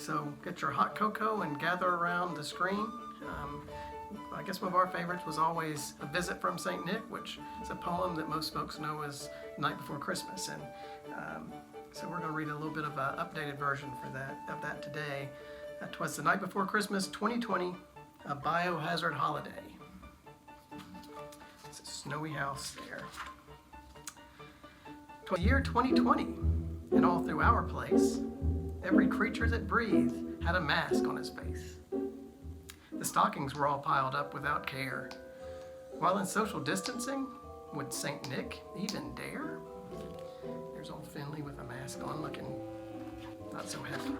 So get your hot cocoa and gather around the screen. I guess one of our favorites was always A Visit from St. Nick, which is a poem that most folks know as Night Before Christmas. And so we're going to read a little bit of an updated version of that today. 'Twas the night before Christmas 2020, a biohazard holiday. It's a snowy house there. 'Twas the year 2020, and all through our place, every creature that breathed had a mask on his face. The stockings were all piled up without care. While in social distancing, would St. Nick even dare? There's old Finley with a mask on, looking not so happy.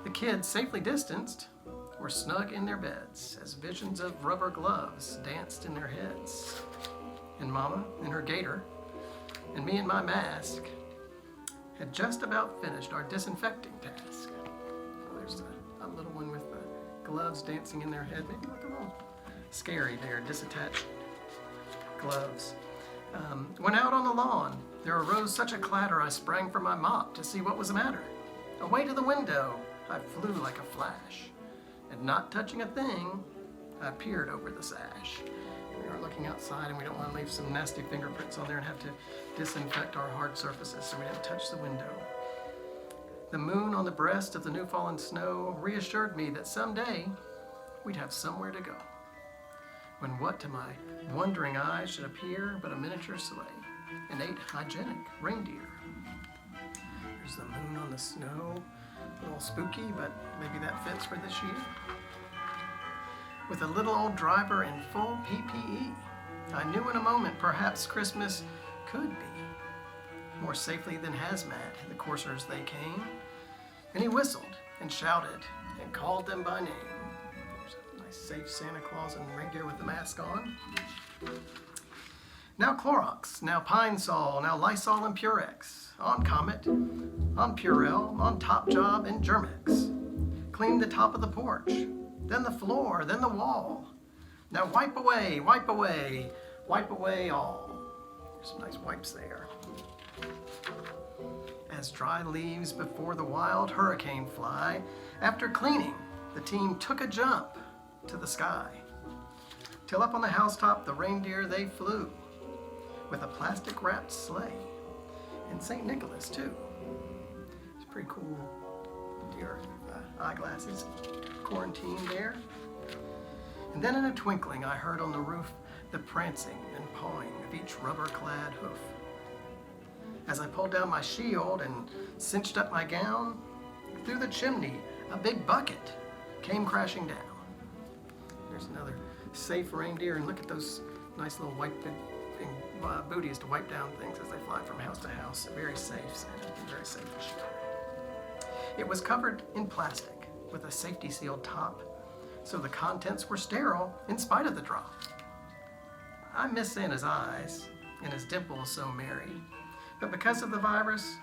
The kids, safely distanced, were snug in their beds as visions of rubber gloves danced in their heads. And Mama, in her gaiter, and me in my mask, had just about finished our disinfecting task. Oh, there's a little one with the gloves dancing in their head. Maybe look a little scary there, disattached gloves. Went out on the lawn. There arose such a clatter I sprang for my mop to see what was the matter. Away to the window I flew like a flash, and not touching a thing, I peered over the sash. We are looking outside and we don't want to leave some nasty fingerprints on there and have to disinfect our hard surfaces, so we didn't touch the window. The moon on the breast of the new fallen snow reassured me that someday we'd have somewhere to go. When what to my wondering eyes should appear but a miniature sleigh, and 8 hygienic reindeer. There's the moon on the snow, a little spooky, but maybe that fits for this year. With a little old driver in full PPE, I knew in a moment perhaps Christmas could be. More safely than hazmat, the coursers they came, and he whistled and shouted and called them by name. There's a nice safe Santa Claus and reindeer with the mask on. Now Clorox, now Pine Sol, now Lysol and Purex, on Comet, on Purell, on Top Job and Germex. Clean the top of the porch, then the floor, then the wall. Now wipe away, wipe away, wipe away all. There's some nice wipes there. As dry leaves before the wild hurricane fly, after cleaning, the team took a jump to the sky. Till up on the housetop the reindeer they flew, with a plastic wrapped sleigh, and St. Nicholas too. It's pretty cool deer eyeglasses, quarantine there. And then in a twinkling I heard on the roof the prancing and pawing of each rubber-clad hoof. As I pulled down my shield and cinched up my gown, through the chimney a big bucket came crashing down. There's another safe reindeer, and look at those nice little white booties to wipe down things as they fly from house to house. Very safe, Santa, very safe this year. It was covered in plastic with a safety sealed top, so the contents were sterile in spite of the drop. I miss Santa's eyes and his dimples so merry, but because of the virus,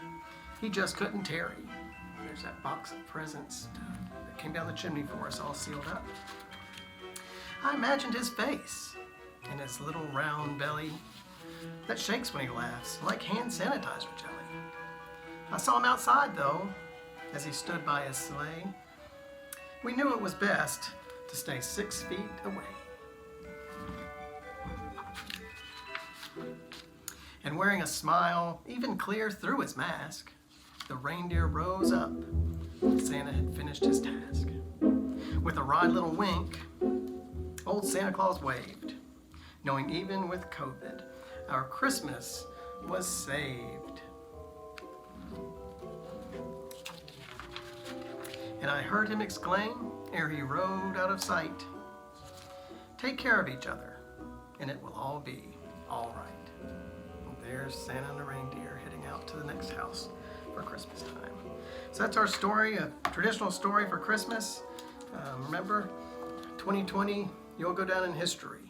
he just couldn't tarry. There's that box of presents that came down the chimney for us, all sealed up. I imagined his face and his little round belly that shakes when he laughs like hand sanitizer jelly. I saw him outside though, as he stood by his sleigh. We knew it was best to stay 6 feet away. And wearing a smile even clear through his mask, the reindeer rose up. Santa had finished his task. With a wry little wink, old Santa Claus waved, knowing even with COVID, our Christmas was saved. And I heard him exclaim, ere he rode out of sight, "Take care of each other, and it will all be all right." And there's Santa and the reindeer heading out to the next house for Christmas time. So that's our story, a traditional story for Christmas. Remember, 2020, you'll go down in history